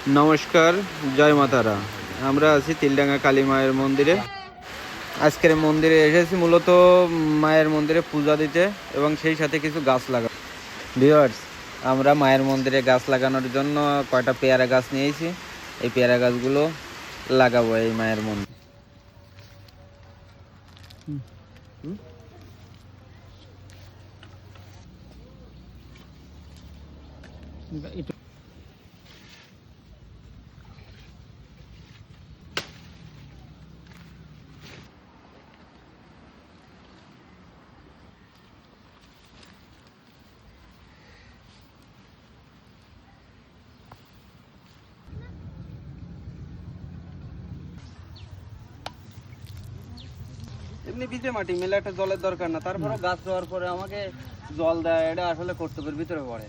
নমস্কার, জয় মাতারা। আমরা আছি তিলডাঙ্গা কালী মায়ের মন্দিরে। আজকের মন্দিরে এসেছি মূলত মায়ের মন্দিরে পূজা দিতে এবং সেই সাথে কিছু গাছ লাগা। ভিউয়ার্স, আমরা মায়ের মন্দিরে গাছ লাগানোর জন্য কয়টা পেয়ারা গাছ নিয়েছি। এই পেয়ারা গাছগুলো লাগাবো এই মায়ের মন্দিরে। এমনি ভিজে মাটি মেলে একটা জলের দরকার না, তারপরে গাছ দেওয়ার পরে আমাকে জল দেয়, এটা আসলে কর্তব্যের ভিতরে পড়ে।